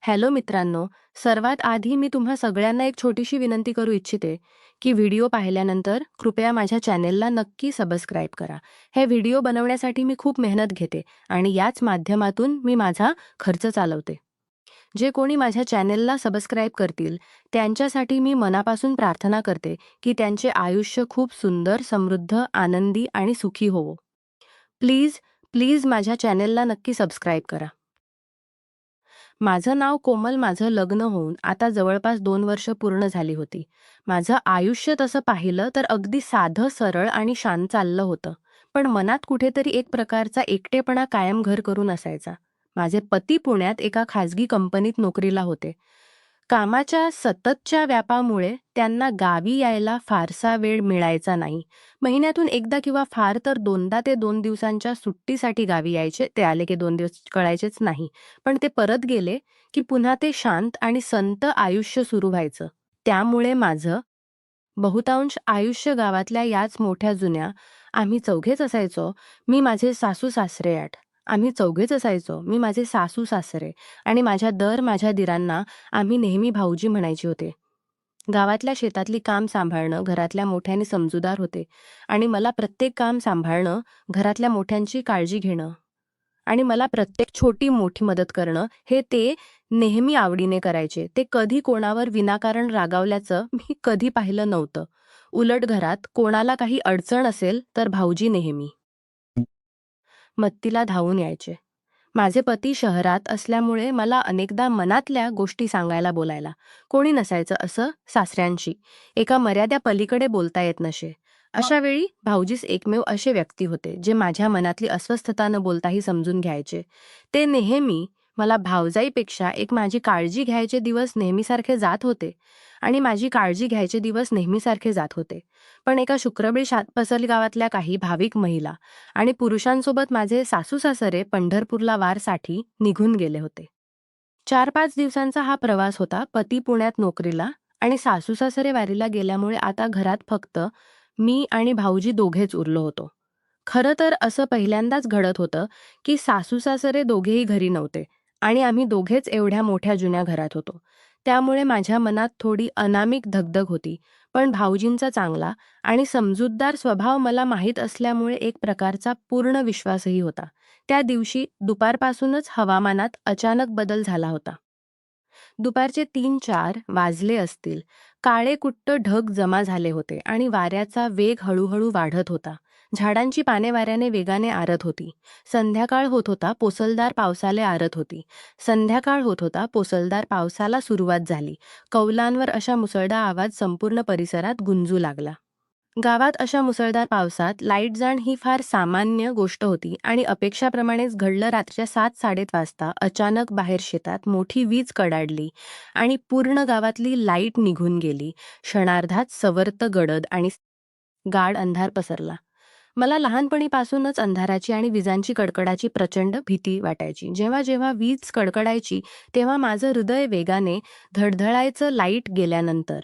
Hello मित्रांनो, सर्वात आधी मी तुम्हा सगळ्यांना एक छोटीशी विनंती करू इच्छिते, की व्हिडिओ पाहिल्यानंतर कृपया माझ्या चॅनेलला नक्की सबस्क्राईब करा. हे व्हिडिओ बनवण्यासाठी मी खूप मेहनत घेते आणि याच माध्यमातून मी माझा खर्च चालवते. जे कोणी माझ्या चॅनेलला सबस्क्राईब करतील, त्यांच्यासाठी मी मनापासून प्रार्थना करते, की त्यांचे आयुष्य खूप सुंदर, समृद्ध, आनंदी आणि सुखी होवो. प्लीज, प्लीज माझ्या चॅनेलला नक्की सबस्क्राईब करा. माझं नाव कोमल. माझं लग्न होऊन आता जवळपास 2 वर्ष पूर्ण झाली होती. माझं आयुष्य तसं पाहिलं तर अगदी साधं, सरळ आणि शांत चाललं होतं. पण मनात कुठेतरी एक प्रकारचा एकटेपणा कायम घर करून असायचा. माझे पती पुण्यात एका खाजगी कंपनीत नोकरीला होते. कामाच्या सततच्या व्यापामुळे त्यांना गावी यायला फारसा वेळ मिळायचा नाही. महिन्यातून एकदा किंवा फार तर दोनदा ते 2 दिवसांच्या सुट्टीसाठी गावी यायचे. ते आले की 2 दिवस कळायचेच नाही. पण ते परत गेले की पुन्हा ते शांत आणि संत आयुष्य सुरू व्हायचं. त्यामुळे माझं बहुतांश आयुष्य गावातल्या याच मोठ्या जुन्या आम्ही चौघेच असायचो. मी माझे सासू-सासरे आम्ही चौघेच असायचो. मी माझे सासू-सासरे आणि माझ्या दिरांना आम्ही नेहमी भाऊजी म्हणायचे होते. गावातल्या शेतातली काम सांभाळणं घरातल्या मोठ्यांनी समजूदार होते आणि मला प्रत्येक काम सांभाळणं, घरातल्या मोठ्यांची काळजी घेणं आणि मला प्रत्येक छोटी-मोठी मदत करणं हे ते नेहमी आवडीने करायचे. ते कधी कोणावर विनाकारण रागावल्याचं मी कधी पाहिलं नव्हतं. उलट घरात कोणाला काही अडचण असेल तर भाऊजी नेहमी मदतीला धावून यायचे. माझे पती शहरात असल्यामुळे मला अनेकदा मनातल्या गोष्टी सांगायला बोलायला कोणी नसायचं. असं सासऱ्यांशी एका मर्यादा पलीकडे बोलता येत नसे. अशा वेळी भाऊजीच एकमेव असे व्यक्ती होते जे माझ्या मनातली अस्वस्थता न बोलताही समजून घ्यायचे. ते नेहमी मला भावजाईपेक्षा एक माझी काळजी घ्यायचे दिवस नेहमीसारखे जात होते आणि माझी काळजी घ्यायचे दिवस नेहमीसारखे जात होते. पण एका शुक्रबळी पसल गावातल्या काही भाविक महिला आणि पुरुषांसोबत माझे सासू-सासरे पंढरपूरला वारसाठी निघून गेले होते. 4-5 दिवसांचा हा प्रवास होता. पती पुण्यात नोकरीला आणि सासू-सासरे वारीला गेल्यामुळे आता घरात फक्त मी आणि भाऊजी दोघेच उरलो होतो. खरं तर असं पहिल्यांदाच घडत होतं, की सासू-सासरे दोघेही घरी नव्हते आणि आम्ही दोघेच एवढ्या मोठ्या जुन्या घरात होतो. त्यामुळे माझ्या मनात थोडी अनामिक धगधग होती. पण भाऊजींचा चांगला आणि समजूतदार स्वभाव मला माहीत असल्यामुळे एक प्रकारचा पूर्ण विश्वासही होता. त्या दिवशी दुपारपासूनच हवामानात अचानक बदल झाला होता. दुपारचे 3-4 वाजले असतील. काळेकुट्ट ढग जमा झाले होते आणि वाऱ्याचा वेग हळूहळू वाढत होता. झाडांची पाने वाऱ्याने वेगाने आरत होती. संध्याकाळ होत होता, पोसलदार पावसाले आरत होती. संध्याकाळ होत होता, पोसलदार पावसाला सुरुवात झाली. कौलांवर अशा मुसळधार आवाज संपूर्ण परिसरात गुंजू लागला. गावात अशा मुसळधार पावसात लाईट जाण ही फार सामान्य गोष्ट होती आणि अपेक्षाप्रमाणेच घडलं. रात्रीच्या 7-7:30 वाजता अचानक बाहेर शेतात मोठी वीज कडाडली आणि पूर्ण गावातली लाईट निघून गेली. क्षणार्धात सवर्त गडद आणि गाढ अंधार पसरला. मला लहानपणीपासूनच अंधाराची आणि विजांची कडकडाची प्रचंड भीती वाटायची. जेव्हा जेव्हा वीज कडकडायची तेव्हा माझं हृदय वेगाने धडधडायचं लाईट गेल्यानंतर.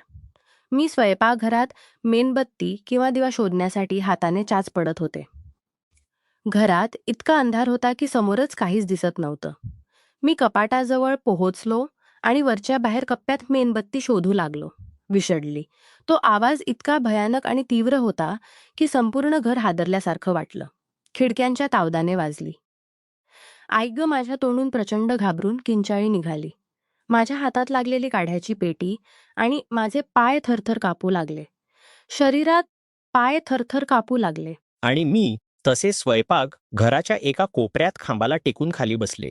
मी स्वयंपाकघरात मेणबत्ती किंवा दिवा शोधण्यासाठी हाताने चाच पडत होते. घरात इतका अंधार होता की समोरच काहीच दिसत नव्हतं. मी कपाटाजवळ पोहोचलो आणि वरच्या बाहेर कप्प्यात मेणबत्ती शोधू लागलो. विषडली. तो आवाज इतका भयानक आणि तीव्र होता की संपूर्ण घर हादरल्यासारखं वाटलं. खिडक्यांच्या तावदाने वाजली. आई गं, माझ्या तोंडून प्रचंड घाबरून किंचाळी निघाली. माझ्या हातात लागलेली काढ्याची पेटी आणि माझे पाय थरथर कापू लागले. शरीरात पाय थरथर कापू लागले. आणि मी तसे स्वयंपाक घराच्या एका कोपऱ्यात खांबाला टेकून खाली बसले.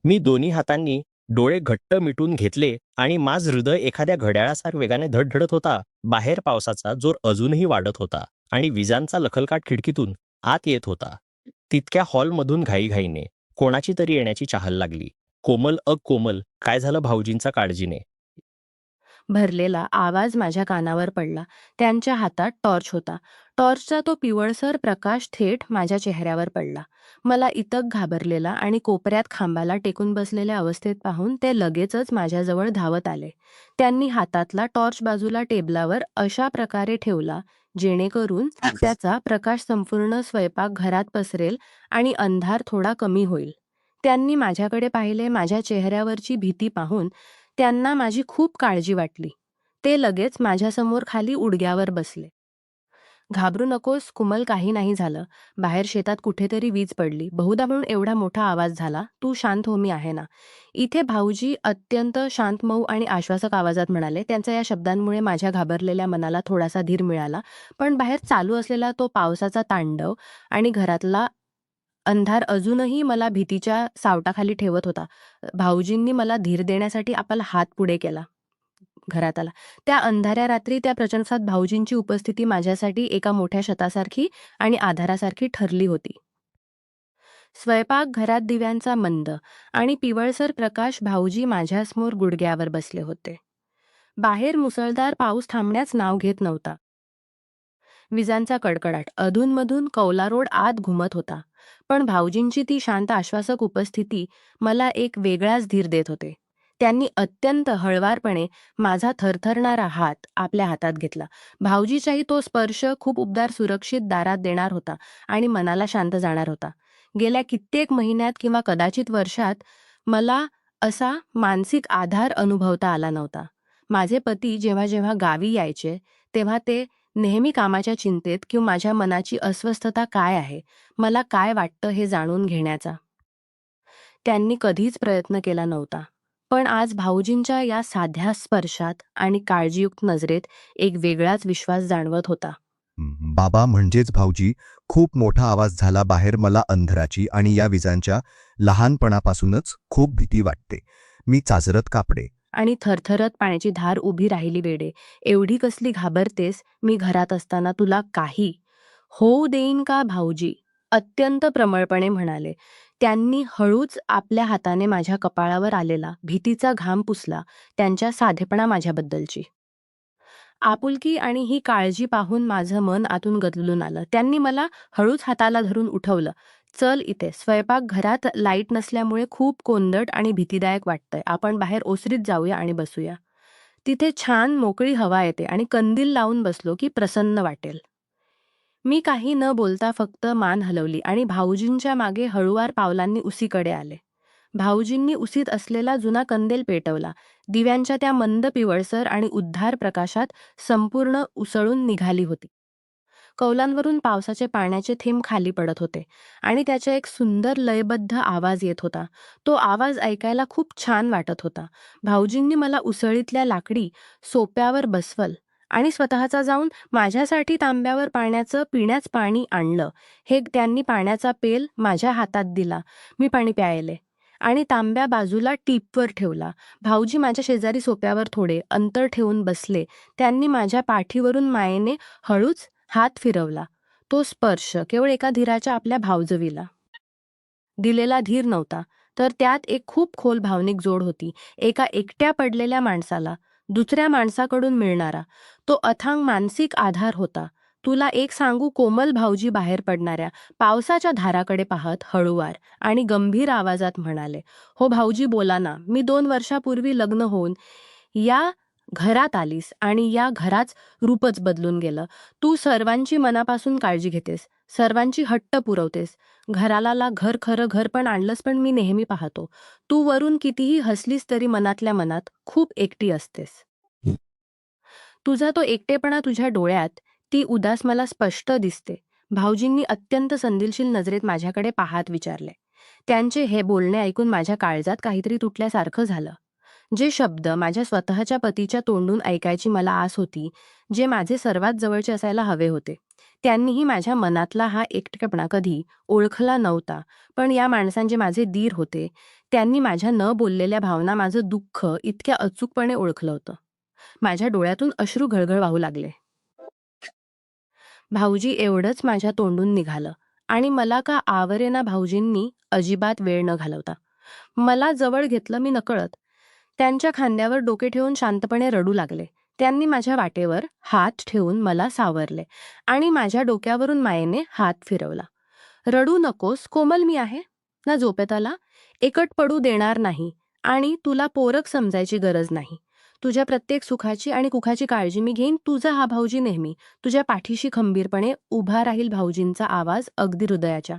मी दोन्ही हातांनी डोळे घट्ट मिटून घेतले आणि माझं हृदय एखाद्या घड्याळासारखं वेगाने धडधडत होता. बाहेर पावसाचा जोर अजूनही वाढत होता आणि विजांचा लखलकाट खिडकीतून आत येत होता. तितक्या हॉलमधून घाईघाईने कोणाची तरी येण्याची चाहल लागली. कोमल, अग कोमल, काय झालं भाऊजींचा काळजीने? भरलेला आवाज माझ्या कानावर पडला. त्यांच्या हातात टॉर्च होता. टॉर्चचा तो पिवळसर प्रकाश थेट माझ्या चेहऱ्यावर पडला. मला इतक घाबरलेला आणि कोपऱ्यात खांबाला टेकून बसलेल्या अवस्थेत पाहून ते लगेचच माझ्याजवळ धावत आले. त्यांनी हातातला टॉर्च बाजूला टेबलावर अशा प्रकारे ठेवला जेणेकरून त्याचा प्रकाश संपूर्ण स्वयंपाकघरात पसरेल आणि अंधार थोडा कमी होईल. त्यांनी माझ्याकडे पाहिले. माझ्या चेहऱ्यावरची भीती पाहून त्यांना माझी खूप काळजी वाटली. ते लगेच माझ्यासमोर खाली उडग्यावर बसले. "घाबरू नकोस कुमल, काही नाही झालं. बाहेर शेतात कुठेतरी वीज पडली. बहुधा म्हणून एवढा मोठा आवाज झाला. तू शांत हो, मी आहे ना." इथे भाऊजी अत्यंत शांतमऊ आणि आश्वासक आवाजात म्हणाले. त्यांच्या या शब्दांमुळे माझ्या घाबरलेल्या मनाला थोडासा धीर मिळाला. पण बाहेर चालू असलेला तो पावसाचा तांडव आणि घरातला अंधार अजूनही मला भीतीच्या सावटाखाली ठेवत होता. भाऊजींनी मला धीर देण्यासाठी आपला हात पुढे केला. घरात आला. त्या अंधाऱ्या रात्री त्या प्रचंडात भाऊजींची उपस्थिती माझ्यासाठी एका मोठ्या छतासारखी आणि आधारासारखी ठरली होती. स्वयंपाकघरात दिव्यांचा मंद आणि पिवळसर प्रकाश. भाऊजी माझ्यासमोर गुडघ्यावर बसले होते. बाहेर मुसळधार पाऊस थांबण्याच नाव घेत नव्हता. विजांचा कडकडाट, अधूनमधून कौलारोड आत घुमत होता. पण भाऊजींची ती शांत आश्वासक उपस्थिती मला एक वेगळाच धीर देत होते. त्यांनी अत्यंत हळवारपणे माझा थरथरणारा हात आपल्या हातात घेतला. भाऊजीचाही तो स्पर्श खूप उबदार, सुरक्षित दारात देणार होता आणि मनाला शांत जाणार होता. गेल्या कित्येक महिन्यात किंवा कदाचित वर्षात मला असा मानसिक आधार अनुभवता आला नव्हता. माझे पती जेव्हा जेव्हा गावी यायचे तेव्हा ते नेहमी कामाच्या चिंतेत किंवा माझ्या मनाची अस्वस्थता काय आहे, मला काय वाटतं हे जाणून घेण्याचा त्यांनी कधीच प्रयत्न केला नव्हता. पण आज भाऊजींच्या या साध्या स्पर्शात आणि काळजीयुक्त नजरेत एक वेगळाच विश्वास जाणवत होता. बाबा म्हणजेच भाऊजी, खूप मोठा आवाज झाला बाहेर. मला अंधाराची आणि या विजांच्या लहानपणापासूनच खूप भीती वाटते. मी चाचरत कापडे. आणि थरथरत पाण्याची धार उभी राहिली. "वेडे, एवढी कसली घाबरतेस? मी घरात असताना तुला काही होऊ देईन का?" भाऊजी अत्यंत प्रमळपणे म्हणाले. त्यांनी हळूच आपल्या हाताने माझ्या कपाळावर आलेला भीतीचा घाम पुसला. त्यांच्या साधेपणा माझ्याबद्दलची आपुलकी आणि ही काळजी पाहून माझं मन आतून गदलून आलं. त्यांनी मला हळूच हाताला धरून उठवलं. "चल, इथे स्वयंपाकघरात लाईट नसल्यामुळे खूप कोंदट आणि भीतीदायक वाटतंय. आपण बाहेर ओसरीत जाऊया आणि बसूया. तिथे छान मोकळी हवा येते आणि कंदील लावून बसलो की प्रसन्न वाटेल." मी काही न बोलता फक्त मान हलवली आणि भाऊजींच्या मागे हळुवार पावलांनी उसीकडे आले. भाऊजींनी उसीत असलेला जुना कंदील पेटवला. दिव्यांच्या त्या मंद पिवळसर आणि उद्धार प्रकाशात संपूर्ण उसळून निघाली होती. कौलांवरून पावसाचे पाण्याचे थेंब खाली पडत होते आणि त्याचा एक सुंदर लयबद्ध आवाज येत होता. तो आवाज ऐकायला खूप छान वाटत होता. भाऊजींनी मला उसळीतल्या लाकडी सोप्यावर बसवलं आणि स्वतःचा जाऊन माझ्यासाठी तांब्यावर पिण्याचं पाणी आणलं. त्यांनी पाण्याचा पेल माझ्या हातात दिला. मी पाणी प्यायले आणि तांब्या बाजूला टीपवर ठेवला. भाऊजी माझ्या शेजारी सोप्यावर थोडे अंतर ठेवून बसले. त्यांनी माझ्या पाठीवरून मायेने हळूच हात फिरवला. तो स्पर्श केवळ एका धीराच्या आपल्या भावजवीला दिलेला धीर नव्हता, तर त्यात एक खूप खोल भावनिक जोड होती. एका एकट्या पडलेल्या माणसाला दुसऱ्या माणसाकडून मिळणारा तो अथांग मानसिक आधार होता. "तुला एक सांगू कोमल," भाऊजी बाहेर पडणाऱ्या पावसाच्या धाराकडे पाहत हळुवार आणि गंभीर आवाजात म्हणाले. "हो भाऊजी, बोला ना. मी 2 वर्षापूर्वी लग्न होऊन या घरात आलीस आणि या घराच रूपच बदलून गेलं. तू सर्वांची मनापासून काळजी घेतेस, सर्वांची हट्ट पुरवतेस. घराला खरं घर पण आणलंस, पण मी नेहमी पाहतो तू वरून कितीही हसलीस तरी मनातल्या मनात खूप एकटी असतेस. तुझा तो एकटेपणा, तुझ्या डोळ्यात ती उदास मला स्पष्ट दिसते." भाऊजींनी अत्यंत संदिलशील नजरेत माझ्याकडे पाहत विचारले. त्यांचे हे बोलणे ऐकून माझ्या काळजात काहीतरी तुटल्यासारखं झालं. जे शब्द माझ्या स्वतःच्या पतीच्या तोंडून ऐकायची मला आस होती, जे माझे सर्वात जवळचे असायला हवे होते, त्यांनीही माझ्या मनातला हा एकटेपणा कधी ओळखला नव्हता. पण या माणसांचे माझे दीर होते. त्यांनी माझ्या न बोललेल्या भावना, माझं दुःख इतक्या अचूकपणे ओळखलं होतं. माझ्या डोळ्यातून अश्रू घळघळ वाहू लागले. "भाऊजी," एवढंच माझ्या तोंडून निघालं आणि मला का आवरेना भाऊजींनी अजिबात वेळ न घालवता मला जवळ घेतलं. मी नकळत त्यांच्या खांद्यावर डोके ठेवून शांतपणे रडू लागले. त्यांनी माझ्या वाटेवर हात ठेवून मला सावरले आणि माझ्या डोक्यावरून मायेने हात फिरवला. "रडू नकोस कोमल, मी आहे ना झोपेताला. एकट पडू देणार नाही आणि तुला पोरक समजायची गरज नाही. तुझ्या प्रत्येक सुखाची आणि कुखाची काळजी मी घेईन. तुझा हा भाऊजी नेहमी तुझ्या पाठीशी खंबीरपणे उभा राहील." भाऊजींचा आवाज अगदी हृदयाच्या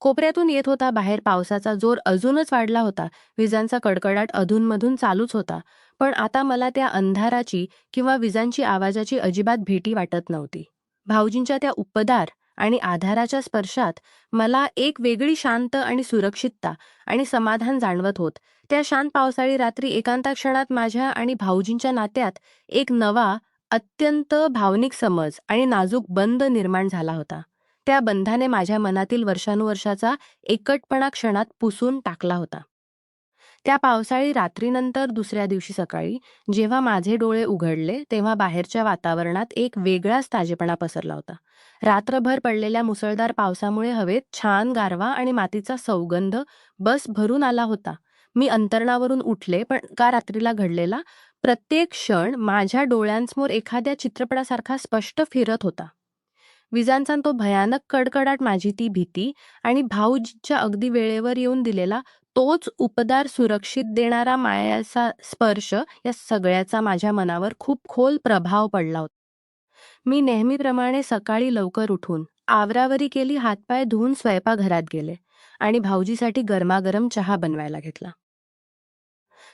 कोपऱ्यातून येत होता बाहेर पावसाचा जोर अजूनच वाढला होता. विजांचा कडकडाट अधूनमधून चालूच होता. पण आता मला त्या अंधाराची किंवा विजांची आवाजाची अजिबात भीती वाटत नव्हती. भाऊजींच्या त्या उपदार आणि आधाराच्या स्पर्शात मला एक वेगळी शांत आणि सुरक्षितता आणि समाधान जाणवत होत. त्या शांत पावसाळी रात्री एकांता क्षणात माझ्या आणि भाऊजींच्या नात्यात एक नवा, अत्यंत भावनिक समज आणि नाजूक बंध निर्माण झाला होता. त्या बंधाने माझ्या मनातील वर्षानुवर्षाचा एकटपणा क्षणात पुसून टाकला होता. त्या पावसाळी रात्रीनंतर दुसऱ्या दिवशी सकाळी जेव्हा माझे डोळे उघडले तेव्हा बाहेरच्या वातावरणात एक वेगळाच ताजेपणा पसरला होता. रात्रभर पडलेल्या मुसळधार पावसामुळे हवेत छान गारवा आणि मातीचा सुगंध बस भरून आला होता. मी अंतरणावरून उठले, पण का रात्रीला घडलेला प्रत्येक क्षण माझ्या डोळ्यांसमोर एखाद्या चित्रपटासारखा स्पष्ट फिरत होता. विजांचा तो भयानक कडकडाट, माझी ती भीती आणि भाऊजीच्या अगदी वेळेवर येऊन दिलेला तोच उपदार, सुरक्षित देणारा मायाचा स्पर्श, या सगळ्याचा माझ्या मनावर खूप खोल प्रभाव पडला होता. मी नेहमीप्रमाणे सकाळी लवकर उठून आवरावरी केली, हातपाय धुवून स्वयंपाकघरात गेले आणि भाऊजीसाठी गरमागरम चहा बनवायला घेतला.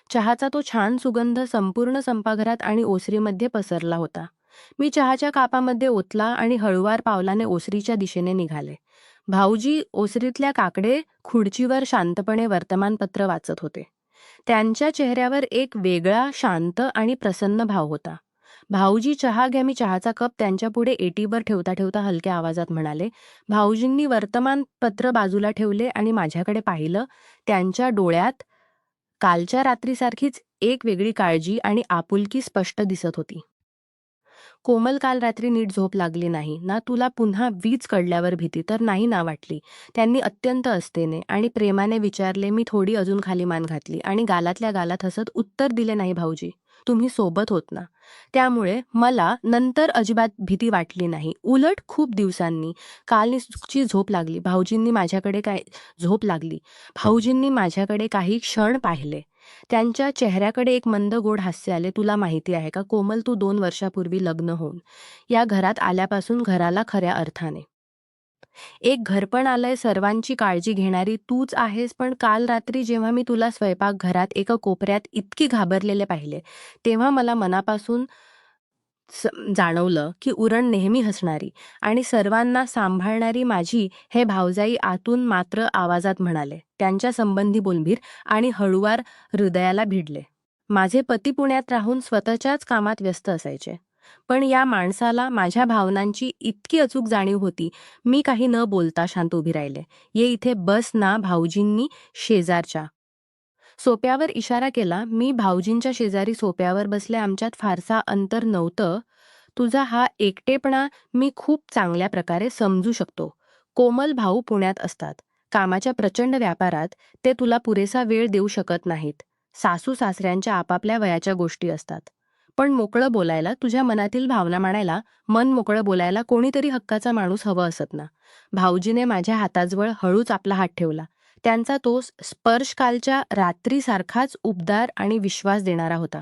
चहाचा तो छान सुगंध संपूर्ण स्वयंपाकघरात आणि ओसरीमध्ये पसरला होता. मी चहाच्या कापामध्ये ओतला आणि हळुवार पावलाने ओसरीच्या दिशेने निघाले. भाऊजी ओसरीतल्या काकडे खुर्चीवर शांतपणे वर्तमानपत्र वाचत होते. त्यांच्या चेहऱ्यावर एक वेगळा शांत आणि प्रसन्न भाव होता. भाऊजी, चहा घ्या. मी चहाचा कप त्यांच्यापुढे एटीवर ठेवता ठेवता हलक्या आवाजात म्हणाले. भाऊजींनी वर्तमानपत्र बाजूला ठेवले आणि माझ्याकडे पाहिलं. त्यांच्या डोळ्यात कालच्या रात्रीसारखीच एक वेगळी काळजी आणि आपुलकी स्पष्ट दिसत होती. कोमल, काल रात्री नीट झोप लागली नाही ना? तुला पुन्हा वीज कळल्यावर भीती तर नाही ना वाटली? त्यांनी अत्यंत अस्तेने आणि प्रेमाने विचारले. मी थोडी अजून खाली मान घातली आणि गालातल्या गालात हसत उत्तर दिले, नाही भाऊजी, तुम्ही सोबत होत ना, त्यामुळे मला नंतर अजिबात भीती वाटली नाही. उलट खूप दिवसांनी कालची झोप लागली. भाऊजींनी माझ्याकडे काही क्षण पाहिले. त्यांच्या चेहऱ्याकडे एक मंद गोड हास्य आले. तुला माहिती आहे का कोमल, तू 2 वर्षापूर्वी लग्न होऊन या घरात आल्यापासून घराला खऱ्या अर्थाने एक घरपण आलंय. सर्वांची काळजी घेणारी तूच आहेस. पण काल रात्री जेव्हा मी तुला स्वयंपाकघरात एका कोपऱ्यात इतकी घाबरलेले पाहिले, तेव्हा मला मनापासून जाणवलं की उरण नेहमी हसणारी आणि सर्वांना सांभाळणारी माझी हे भावजाई आतून मात्र आवाजात म्हणाले. त्यांच्या संबंधी बोलबीर आणि हळुवार हृदयाला भिडले. माझे पती पुण्यात राहून स्वतःच्याच कामात व्यस्त असायचे, पण या माणसाला माझ्या भावनांची इतकी अचूक जाणीव होती. मी काही न बोलता शांत उभी राहिले. ये इथे बस ना. भाऊजींनी शेजारच्या सोप्यावर इशारा केला. मी भाऊजींच्या शेजारी सोप्यावर बसले. आमच्यात फारसा अंतर नव्हतं. तुझा हा एकटेपणा मी खूप चांगल्या प्रकारे समजू शकतो. कोमल, भाऊ पुण्यात असतात. कामाच्या प्रचंड व्यापारात ते तुला पुरेसा वेळ देऊ शकत नाहीत. सासू सासऱ्यांच्या आपापल्या वयाच्या गोष्टी असतात. पण मोकळं बोलायला, तुझ्या मनातील भावना मांडायला, मन मोकळं बोलायला कोणीतरी हक्काचा माणूस हवं असत ना. भाऊजीने माझ्या हाताजवळ हळूच आपला हात ठेवला. त्यांचा तो स्पर्श कालच्या रात्रीसारखाच उबदार आणि विश्वास देणारा होता.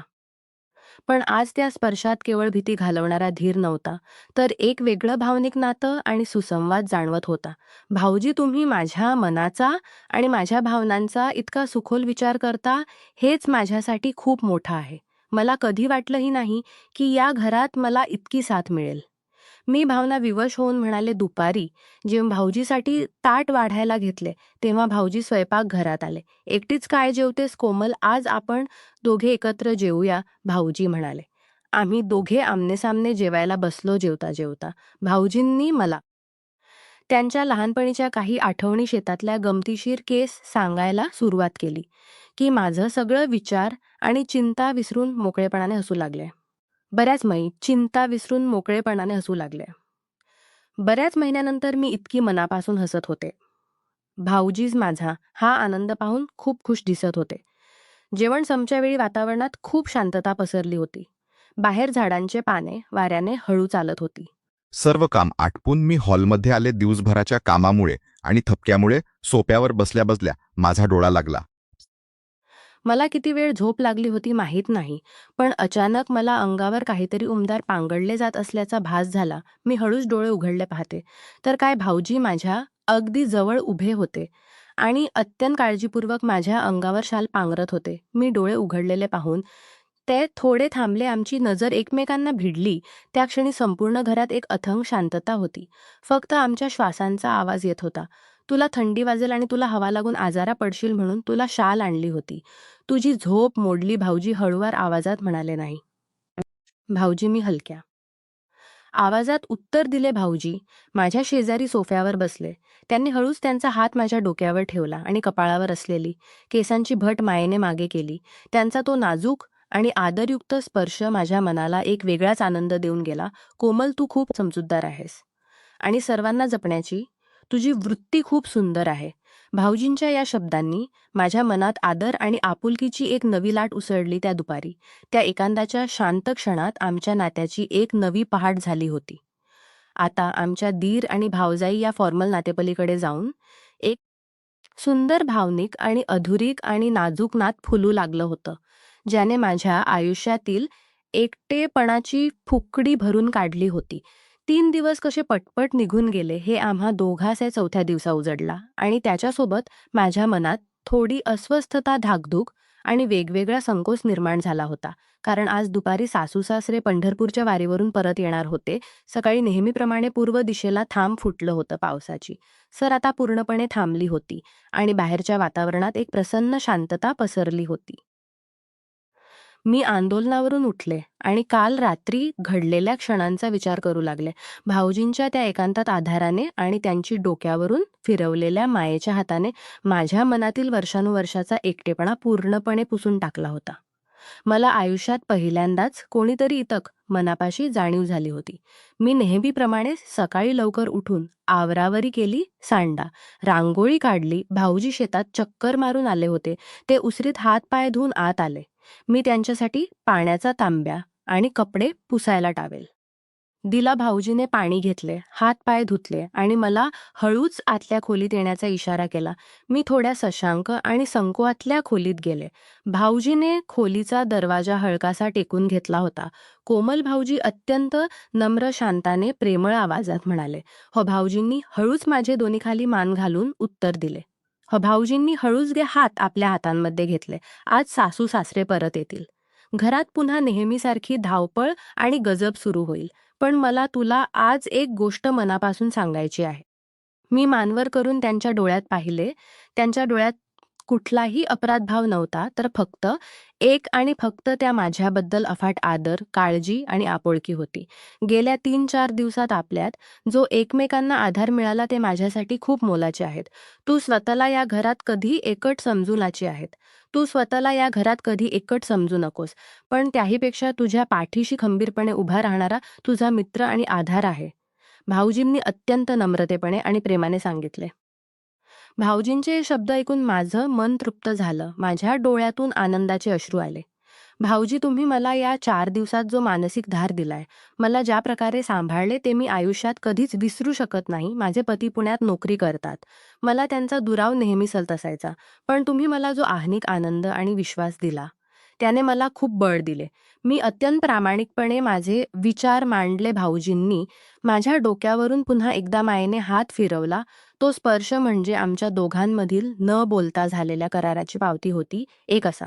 पण आज त्या स्पर्शात केवळ भीती घालवणारा धीर नव्हता, तर एक वेगळं भावनिक नातं आणि सुसंवाद जाणवत होता. भाऊजी, तुम्ही माझ्या मनाचा आणि माझ्या भावनांचा इतका सखोल विचार करता, हेच माझ्यासाठी खूप मोठं आहे. मला कधी वाटलंही नाही की या घरात मला इतकी साथ मिळेल. मी भावना विवश होऊन म्हणाले. दुपारी जेव्हा भाऊजीसाठी ताट वाढायला घेतले तेव्हा भाऊजी स्वयंपाकघरात आले. एकटीच काय जेवतेस कोमल? आज आपण दोघे एकत्र जेवूया, भाऊजी म्हणाले. आम्ही दोघे आमनेसामने जेवायला बसलो. जेवता जेवता भाऊजींनी मला त्यांच्या लहानपणीच्या काही आठवणी, शेतातल्या गमतीशीर केस सांगायला सुरुवात केली की माझं सगळं विचार आणि चिंता विसरून मोकळेपणाने हसू लागले. बऱ्याच महिन्यानंतर मी इतकी मनापासून हसत होते. भाऊजीच माझा हा आनंद पाहून खूप खुश दिसत होते. जेवण संपच्यावेळी वातावरणात खूप शांतता पसरली होती. बाहेर झाडांचे पाने वाऱ्याने हळू चालत होती. सर्व काम आटपून मी हॉलमध्ये आले. दिवसभराच्या कामामुळे आणि थपक्यामुळे सोप्यावर बसल्या बसल्या माझा डोळा लागला. मला किती वेळ झोप लागली होती माहीत नाही, पण अचानक मला अंगावर काहीतरी उमदार पांगळले जात असल्याचा भास झाला. मी हळूच डोळे उघडले पाहते तर काय भाऊजी माझ्या अगदी जवळ उभे होते आणि अत्यंत काळजीपूर्वक माझ्या अंगावर शाल पांघरत होते. मी डोळे उघडलेले पाहून ते थोडे थांबले. आमची नजर एकमेकांना भिडली. त्या क्षणी संपूर्ण घरात एक अथांग शांतता होती. फक्त आमच्या श्वासांचा आवाज येत होता. तुला थंडी वाजेल आणि तुला हवा लागून आजारा पडशील म्हणून तुला शाल आणली होती. तुझी झोप मोडली, भाऊजी हळुवार आवाजात म्हणाले. नाही भाऊजी, मी हलक्या आवाजात उत्तर दिले. भाऊजी माझ्या शेजारी सोफ्यावर बसले. त्यांनी हळूच त्यांचा हात माझ्या डोक्यावर ठेवला आणि कपाळावर असलेली केसांची भट मायेने मागे केली. त्यांचा तो नाजूक आणि आदरयुक्त स्पर्श माझ्या मनाला एक वेगळाच आनंद देऊन गेला. कोमल, तू खूप समजूतदार आहेस आणि सर्वांना जपण्याची तुझी वृत्ती खूप सुंदर आहे. भाऊजींच्या या शब्दांनी माझ्या मनात आदर आणि आपुलकीची एक नवी लाट उसळली. त्या दुपारी, त्या एकांताच्या शांत क्षणात आमच्या नात्याची एक नवी पहाट झाली होती. आता आमच्या दीर आणि भावजाई या फॉर्मल नातेपलीकडे जाऊन एक सुंदर, भावनिक आणि अधुरिक आणि नाजूक नात फुलू लागलं होतं, ज्याने माझ्या आयुष्यातील एकटेपणाची फुकडी भरून काढली होती. 3 दिवस कसे पटपट निघून गेले हे आम्हा दोघांस या चौथ्या दिवसा उजडला आणि त्याच्यासोबत माझ्या मनात थोडी अस्वस्थता, धाकधूक आणि वेगवेगळा संकोच निर्माण झाला होता. कारण आज दुपारी सासू-सासरे पंढरपूरच्या वारीवरून परत येणार होते. सकाळी नेहमीप्रमाणे पूर्व दिशेला थांब फुटलं होतं पावसाची. सर आता पूर्णपणे थांबली होती आणि बाहेरच्या वातावरणात एक प्रसन्न शांतता पसरली होती. मी आंदोलनावरून उठले आणि काल रात्री घडलेल्या क्षणांचा विचार करू लागले. भाऊजींच्या त्या एकांतात आधाराने आणि त्यांची डोक्यावरून फिरवलेल्या मायेच्या हाताने माझ्या मनातील वर्षानुवर्षाचा एकटेपणा पूर्णपणे पुसून टाकला होता. मला आयुष्यात पहिल्यांदाच कोणीतरी इतक मनापाशी जाणीव झाली होती. मी नेहमीप्रमाणे सकाळी लवकर उठून आवरावरी केली, सांडा, रांगोळी काढली. भाऊजी शेतात चक्कर मारून आले होते. ते उसरीत हात पाय धुवून आत आले. मी त्यांच्यासाठी पाण्याचा तांब्या आणि कपडे पुसायला टावेल दिला. भाऊजीने पाणी घेतले, हात पाय धुतले आणि मला हळूच आतल्या खोलीत येण्याचा इशारा केला. मी थोड्या सशांक आणि संकोआतल्या खोलीत गेले. भाऊजीने खोलीचा दरवाजा हलकासा टेकून घेतला होता. कोमल भाऊजी अत्यंत नम्र, शांताने, प्रेमळ आवाजात म्हणाले. भाऊजींनी हळूच माझे दोन्ही खाली मान घालून उत्तर दिले. भाऊजींनी हळूच हात आपल्या हातांमध्ये घेतले. आज सासू सासरे परत येतील. घरात पुन्हा नेहमीसारखी धावपळ आणि गजब सुरू होईल. पण मला तुला आज एक गोष्ट मनापासून सांगायची आहे. मी मानवर करून त्यांच्या डोळ्यात पाहिले. त्यांच्या डोळ्यात कुठलाही अपराधभाव नव्हता, तर फक्त आणि फक्त त्या माझ्याबद्दल अफाट आदर, काळजी आणि आपुलकी होती. गेल्या 3-4 दिवसात आपल्यात जो एकमेकांना आधार मिळाला ते माझ्यासाठी खूप मोलाचे आहेत. तू स्वतःला या घरात कधी एकट समजू नकोस, पण त्याहीपेक्षा तुझ्या पाठीशी खंबीरपणे उभा राहणारा तुझा मित्र आणि आधार आहे, भाऊजींनी अत्यंत नम्रतेपणे आणि प्रेमाने सांगितले. भाऊजींचे हे शब्द ऐकून माझं मन तृप्त झालं. माझ्या डोळ्यातून आनंदाचे अश्रू आले. भाऊजी, तुम्ही मला या 4 दिवसात जो मानसिक धार दिलाय, मला ज्या प्रकारे सांभाळले, ते मी आयुष्यात कधीच विसरू शकत नाही. माझे पती पुण्यात नोकरी करतात. मला त्यांचा दुराव नेहमी सलत असायचा. पण तुम्ही मला जो आहनिक आनंद आणि विश्वास दिला, त्याने मला खूप बळ दिले. मी अत्यंत प्रामाणिकपणे माझे विचार मांडले. भाऊजींनी माझ्या डोक्यावरून पुन्हा एकदा मायेने हात फिरवला. तो स्पर्श म्हणजे आमच्या दोघांमधील न बोलता झालेल्या कराराची पावती होती. एक असा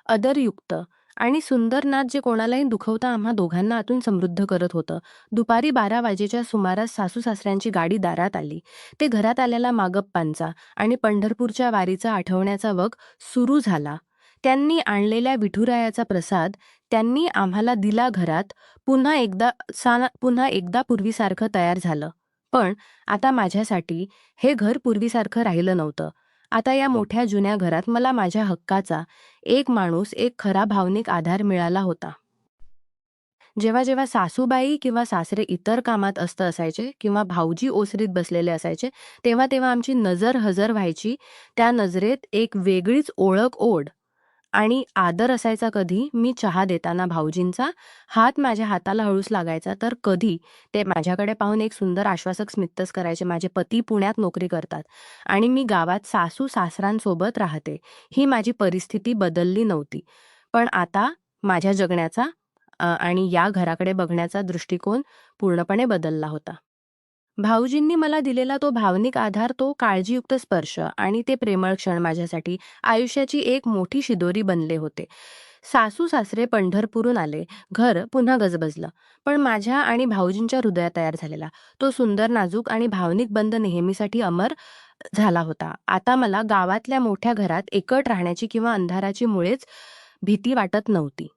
आदरयुक्त आणि सुंदर नाद जे कोणालाही दुखवता आम्हा दोघांना आतून समृद्ध करत होतं. दुपारी 12 वाजेच्या सुमारास सासू सासऱ्यांची गाडी दारात आली. ते घरात आलेला मागप्पांचा आणि पंढरपूरच्या वारीचा आठवण्याचा वग सुरू झाला. त्यांनी आणलेल्या विठुरायाचा प्रसाद त्यांनी आम्हाला दिला. घरात पुन्हा एकदा पूर्वीसारखं तयार झालं. पण आता माझ्यासाठी हे घर पूर्वीसारखं राहिलं नव्हतं. आता या मोठ्या जुन्या घरात मला माझ्या हक्काचा एक माणूस, एक खरा भावनिक आधार मिळाला होता. जेव्हा जेव्हा सासूबाई किंवा सासरे इतर कामात असत असायचे किंवा भाऊजी ओसरीत बसलेले असायचे, तेव्हा तेव्हा आमची नजर हजर व्हायची. त्या नजरेत एक वेगळीच ओढ आणि आदर असायचा. कधी मी चहा देताना भाऊजींचा हात माझ्या हाताला हळूच लागायचा, तर कधी ते माझ्याकडे पाहून एक सुंदर आश्वासक स्मितच करायचे. माझे पती पुण्यात नोकरी करतात आणि मी गावात सासू सासऱ्यांसोबत राहते. ही माझी परिस्थिती बदलली नव्हती, पण आता माझ्या जगण्याचा आणि या घराकडे बघण्याचा दृष्टिकोन पूर्णपणे बदलला होता. भाऊजींनी मला दिलेला तो भावनिक आधार, तो काळजीयुक्त स्पर्श आणि ते प्रेमळ क्षण माझ्यासाठी आयुष्याची एक मोठी शिदोरी बनले होते. सासू सासरे पंढरपूरहून आले, घर पुन्हा गजबजलं. पण माझ्या आणि भाऊजींच्या हृदयात तयार झालेला तो सुंदर, नाजूक आणि भावनिक बंध नेहमीसाठी अमर झाला होता. आता मला गावातल्या मोठ्या घरात एकट राहण्याची किंवा अंधाराची मुळेच भीती वाटत नव्हती.